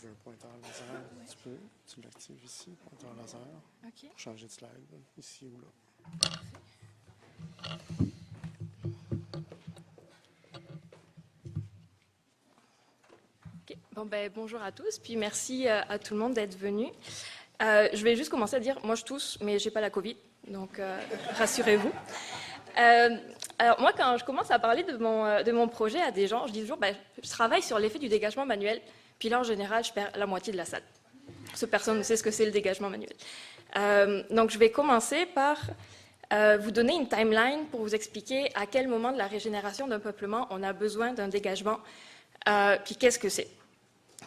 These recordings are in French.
veux un pointeur laser, tu l'actives ici, pointeur laser, pour changer de slide, ici ou là. Okay. Bon, bonjour à tous, puis merci à tout le monde d'être venu. Je vais juste commencer à dire, moi je tousse, mais j'ai pas la COVID, donc rassurez-vous. Alors moi, quand je commence à parler de mon projet à des gens, je dis toujours, je travaille sur l'effet du dégagement manuel, puis là en général, je perds la moitié de la salle. Parce que personne ne sait ce que c'est le dégagement manuel. Donc je vais commencer par vous donner une timeline pour vous expliquer à quel moment de la régénération d'un peuplement on a besoin d'un dégagement, puis qu'est-ce que c'est.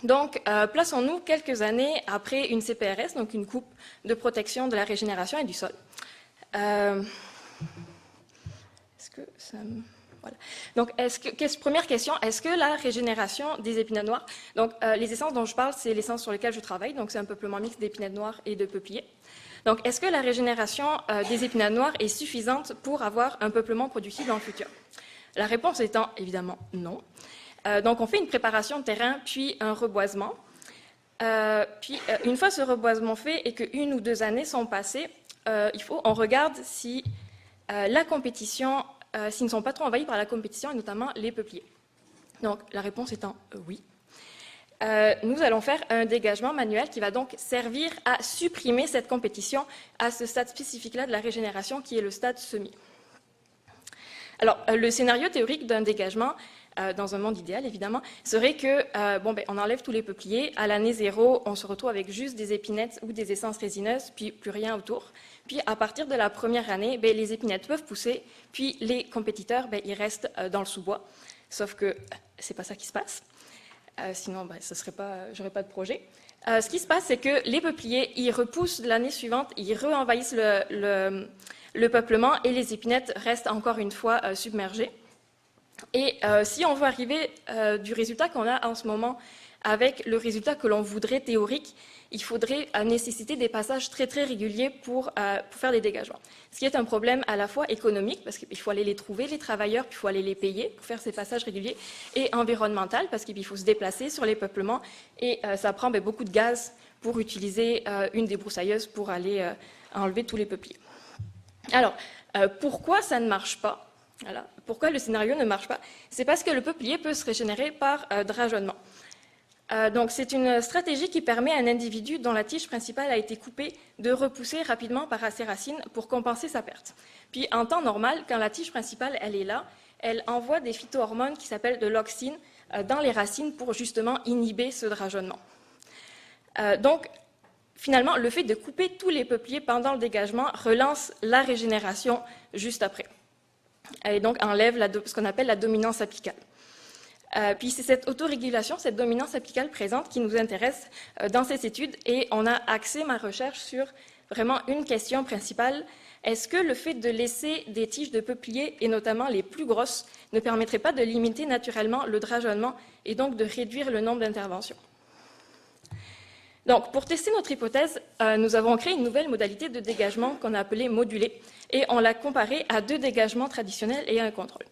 Donc, plaçons-nous quelques années après une CPRS, donc une coupe de protection de la régénération et du sol. Est-ce que ça me... Voilà. Donc, première question, est-ce que la régénération des épinets noirs, donc les essences dont je parle, c'est l'essence sur lesquelles je travaille, donc c'est un peuplement mixte d'épinets noirs et de peupliers. Donc, est-ce que la régénération des épinets noirs est suffisante pour avoir un peuplement productif dans le futur? La réponse étant évidemment non. Donc, on fait une préparation de terrain, puis un reboisement. Puis, une fois ce reboisement fait et qu'une ou 2 années sont passées, on regarde si la compétition, s'ils ne sont pas trop envahis par la compétition, et notamment les peupliers. Donc, la réponse étant oui. Nous allons faire un dégagement manuel qui va donc servir à supprimer cette compétition à ce stade spécifique-là de la régénération, qui est le stade semis. Alors, le scénario théorique d'un dégagement, dans un monde idéal, évidemment, serait que, on enlève tous les peupliers, à l'année 0, on se retrouve avec juste des épinettes ou des essences résineuses, puis plus rien autour. Puis, à partir de la première année, les épinettes peuvent pousser, puis les compétiteurs, ils restent dans le sous-bois. Sauf que c'est pas ça qui se passe. Sinon, j'aurais pas de projet. Ce qui se passe, c'est que les peupliers, ils repoussent l'année suivante, ils re-envahissent le peuplement et les épinettes restent encore une fois submergées. Et si on veut arriver du résultat qu'on a en ce moment avec le résultat que l'on voudrait théorique, il faudrait nécessiter des passages très très réguliers pour faire des dégagements. Ce qui est un problème à la fois économique, parce qu'il faut aller les trouver, les travailleurs, puis il faut aller les payer pour faire ces passages réguliers, et environnemental, parce qu'il faut se déplacer sur les peuplements, et ça prend beaucoup de gaz pour utiliser une débroussailleuse pour aller enlever tous les peupliers. Alors, pourquoi ça ne marche pas? Voilà. Pourquoi le scénario ne marche pas? C'est parce que le peuplier peut se régénérer par drageonnement. Donc c'est une stratégie qui permet à un individu dont la tige principale a été coupée de repousser rapidement par ses racines pour compenser sa perte. Puis en temps normal, quand la tige principale elle est là, elle envoie des phytohormones qui s'appellent de l'auxine dans les racines pour justement inhiber ce drageonnement. Donc finalement, le fait de couper tous les peupliers pendant le dégagement relance la régénération juste après. Et donc enlève ce qu'on appelle la dominance apicale. Puis c'est cette autorégulation, cette dominance apicale présente qui nous intéresse dans cette étude et on a axé ma recherche sur vraiment une question principale. Est-ce que le fait de laisser des tiges de peupliers, et notamment les plus grosses, ne permettrait pas de limiter naturellement le drageonnement et donc de réduire le nombre d'interventions? Donc, pour tester notre hypothèse, nous avons créé une nouvelle modalité de dégagement qu'on a appelée modulée et on l'a comparée à 2 dégagements traditionnels et à un contrôle.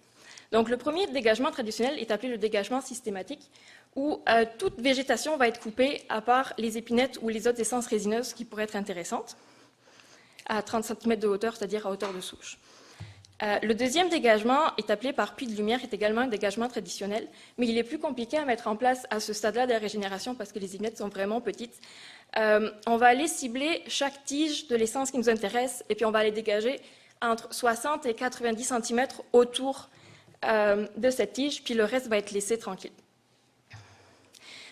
Donc, le premier dégagement traditionnel est appelé le dégagement systématique où toute végétation va être coupée à part les épinettes ou les autres essences résineuses qui pourraient être intéressantes à 30 cm de hauteur, c'est-à-dire à hauteur de souche. Le deuxième dégagement est appelé par puits de lumière, est également un dégagement traditionnel, mais il est plus compliqué à mettre en place à ce stade-là de la régénération parce que les épinettes sont vraiment petites. On va aller cibler chaque tige de l'essence qui nous intéresse et puis on va aller dégager entre 60 et 90 cm autour de cette tige, puis le reste va être laissé tranquille.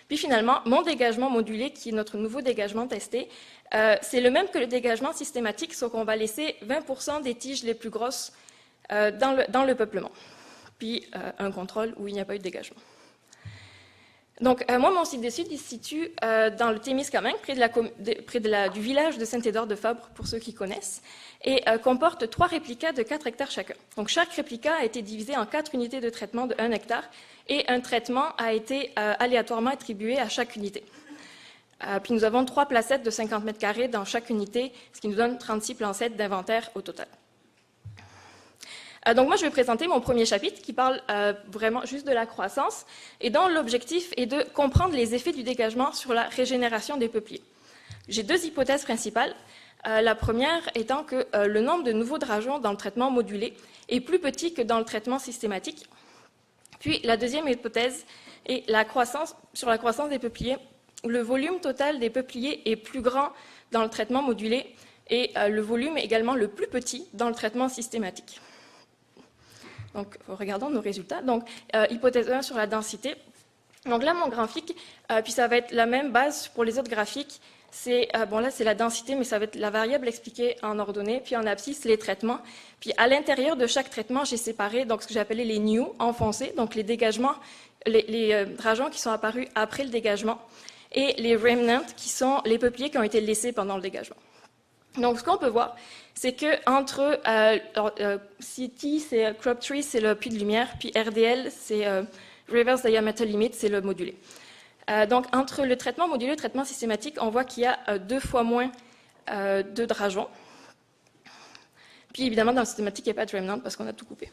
Puis finalement, mon dégagement modulé, qui est notre nouveau dégagement testé, c'est le même que le dégagement systématique, sauf qu'on va laisser 20% des tiges les plus grosses dans le peuplement, puis un contrôle où il n'y a pas eu de dégagement. Donc, moi, mon site d'étude, il se situe dans le Témiscamingue, près du village de Saint-Édouard-de-Fabre, pour ceux qui connaissent, et comporte 3 réplicas de 4 hectares chacun. Donc, chaque réplica a été divisé en 4 unités de traitement de 1 hectare, et un traitement a été aléatoirement attribué à chaque unité. Puis nous avons 3 placettes de 50 mètres carrés dans chaque unité, ce qui nous donne 36 plancettes d'inventaire au total. Donc moi, je vais présenter mon premier chapitre qui parle vraiment juste de la croissance et dont l'objectif est de comprendre les effets du dégagement sur la régénération des peupliers. J'ai deux hypothèses principales. La première étant que le nombre de nouveaux drageons dans le traitement modulé est plus petit que dans le traitement systématique. Puis la deuxième hypothèse est sur la croissance des peupliers, où le volume total des peupliers est plus grand dans le traitement modulé et le volume est également le plus petit dans le traitement systématique. Donc, regardons nos résultats. Donc, hypothèse 1 sur la densité. Donc là, mon graphique, puis ça va être la même base pour les autres graphiques. Bon, là, c'est la densité, mais ça va être la variable expliquée en ordonnée, puis en abscisse, les traitements. Puis à l'intérieur de chaque traitement, j'ai séparé donc, ce que j'appelais les new en foncé, donc les dégagements, les drageons qui sont apparus après le dégagement, et les remnants, qui sont les peupliers qui ont été laissés pendant le dégagement. Donc, ce qu'on peut voir, c'est que entre CT, c'est crop tree, c'est le puits de lumière, puis RDL, c'est reverse diameter limit, c'est le modulé. Donc, entre le traitement modulé et le traitement systématique, on voit qu'il y a 2 fois moins de drageons. Puis, évidemment, dans le systématique, il n'y a pas de remnant parce qu'on a tout coupé.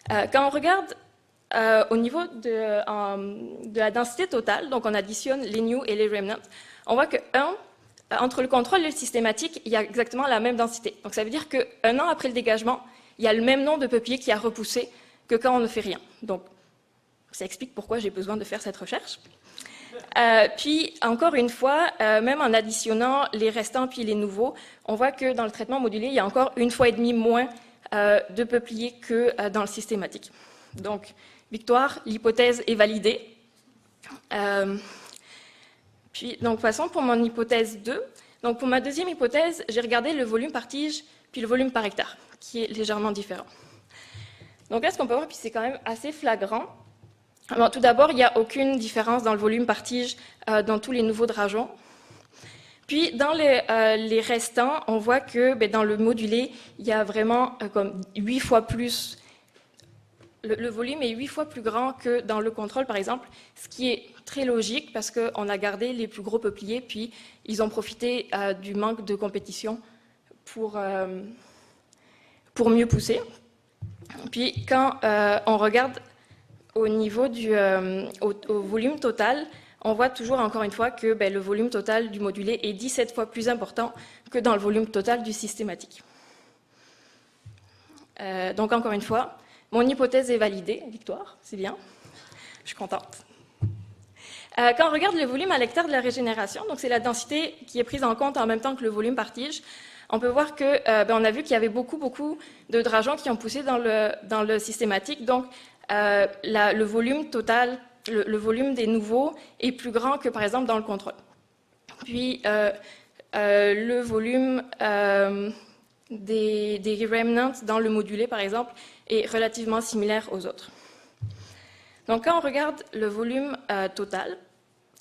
Quand on regarde au niveau de la densité totale, donc on additionne les new et les remnants, on voit que entre le contrôle et le systématique, il y a exactement la même densité. Donc, ça veut dire qu'un an après le dégagement, il y a le même nombre de peupliers qui a repoussé que quand on ne fait rien. Donc, ça explique pourquoi j'ai besoin de faire cette recherche. Puis, encore une fois, même en additionnant les restants puis les nouveaux, on voit que dans le traitement modulé, il y a encore 1,5 fois moins de peupliers que dans le systématique. Donc, victoire, l'hypothèse est validée. Puis, donc, passons pour mon hypothèse 2. Donc, pour ma deuxième hypothèse, j'ai regardé le volume par tige puis le volume par hectare, qui est légèrement différent. Donc là, ce qu'on peut voir, puis c'est quand même assez flagrant. Alors, tout d'abord, il n'y a aucune différence dans le volume par tige dans tous les nouveaux drageons. Puis, dans les restants, on voit que dans le modulé, il y a vraiment comme 8 fois plus. Le volume est 8 fois plus grand que dans le contrôle, par exemple, ce qui est très logique parce qu'on a gardé les plus gros peupliers, puis ils ont profité du manque de compétition pour mieux pousser. Puis, quand on regarde au niveau au volume total, on voit toujours, encore une fois, que le volume total du modulé est 17 fois plus important que dans le volume total du systématique. Donc, encore une fois, mon hypothèse est validée. Victoire, c'est bien. Je suis contente. Quand on regarde le volume à l'hectare de la régénération, donc c'est la densité qui est prise en compte en même temps que le volume par tige, on peut voir que on a vu qu'il y avait beaucoup de drageons qui ont poussé dans le systématique. Donc, le volume total, le volume des nouveaux est plus grand que, par exemple, dans le contrôle. Puis, le volume des remnants dans le modulé, par exemple, est relativement similaire aux autres. Donc, quand on regarde le volume total,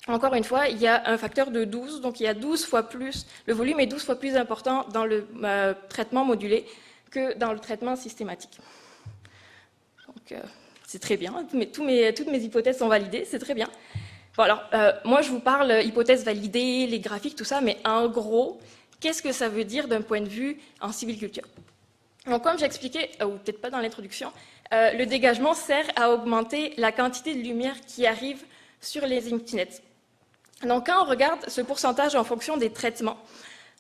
encore une fois, il y a un facteur de 12, donc il y a 12 fois plus, le volume est 12 fois plus important dans le traitement modulé que dans le traitement systématique. Donc, c'est très bien, toutes mes hypothèses sont validées, c'est très bien. Bon, alors, moi, je vous parle hypothèses validées, les graphiques, tout ça, mais en gros, qu'est-ce que ça veut dire d'un point de vue en sylviculture? Donc, comme j'expliquais, ou peut-être pas dans l'introduction, le dégagement sert à augmenter la quantité de lumière qui arrive sur les émitinètes. Donc, quand on regarde ce pourcentage en fonction des traitements,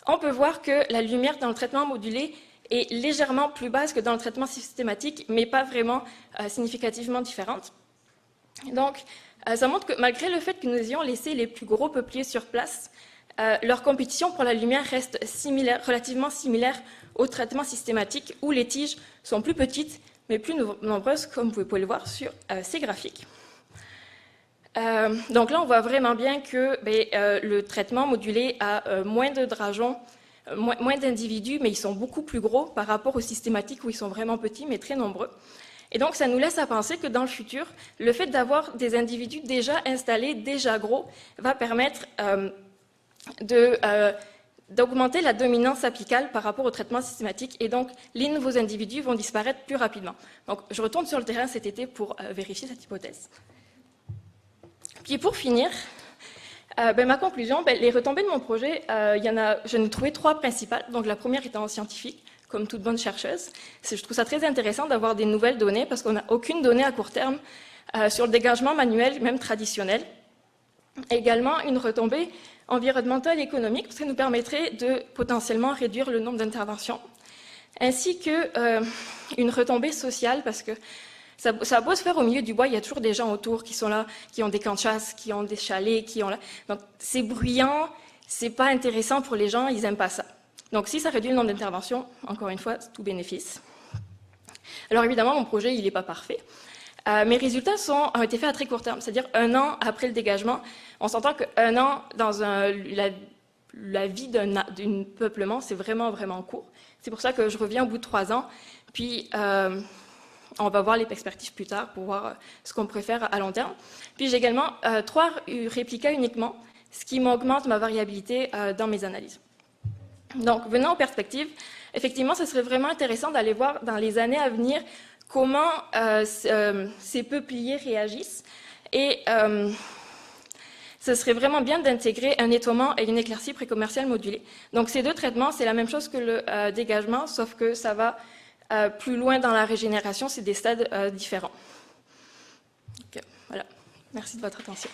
on peut voir que la lumière dans le traitement modulé est légèrement plus basse que dans le traitement systématique, mais pas vraiment significativement différente. Donc, ça montre que malgré le fait que nous ayons laissé les plus gros peupliers sur place, leur compétition pour la lumière reste relativement similaire au traitement systématique, où les tiges sont plus petites, mais plus nombreuses, comme vous pouvez le voir sur ces graphiques. Donc là, on voit vraiment bien que le traitement modulé a moins de drageons, moins d'individus, mais ils sont beaucoup plus gros par rapport au systématique où ils sont vraiment petits, mais très nombreux. Et donc, ça nous laisse à penser que dans le futur, le fait d'avoir des individus déjà installés, déjà gros, va permettre d'augmenter la dominance apicale par rapport au traitement systématique, et donc les nouveaux individus vont disparaître plus rapidement. Donc, je retourne sur le terrain cet été pour vérifier cette hypothèse. Puis pour finir, ma conclusion, les retombées de mon projet, j'en ai trouvé 3 principales. Donc la première étant scientifique, comme toute bonne chercheuse. Je trouve ça très intéressant d'avoir des nouvelles données parce qu'on n'a aucune donnée à court terme sur le dégagement manuel, même traditionnel. Également, une retombée environnementale et économique, parce que ça nous permettrait de potentiellement réduire le nombre d'interventions, ainsi qu'une retombée sociale, parce que ça a beau se faire au milieu du bois, il y a toujours des gens autour qui sont là, qui ont des camps de chasse, qui ont des chalets, qui ont là. Donc c'est bruyant, c'est pas intéressant pour les gens, ils n'aiment pas ça. Donc si ça réduit le nombre d'interventions, encore une fois, c'est tout bénéfice. Alors évidemment, mon projet, il n'est pas parfait. Mes résultats ont été faits à très court terme, c'est-à-dire 1 an après le dégagement. On s'entend qu'un an dans la vie d'un peuplement, c'est vraiment, vraiment court. C'est pour ça que je reviens au bout de 3 ans, puis on va voir les perspectives plus tard pour voir ce qu'on pourrait faire à long terme. Puis j'ai également 3 réplicas uniquement, ce qui m'augmente ma variabilité dans mes analyses. Donc, venant aux perspectives, effectivement, ce serait vraiment intéressant d'aller voir dans les années à venir comment ces peupliers réagissent. Et ce serait vraiment bien d'intégrer un nettoiement et une éclaircie précommerciale modulée. Donc ces 2 traitements, c'est la même chose que le dégagement, sauf que ça va plus loin dans la régénération, c'est des stades différents. Donc, voilà. Merci de votre attention.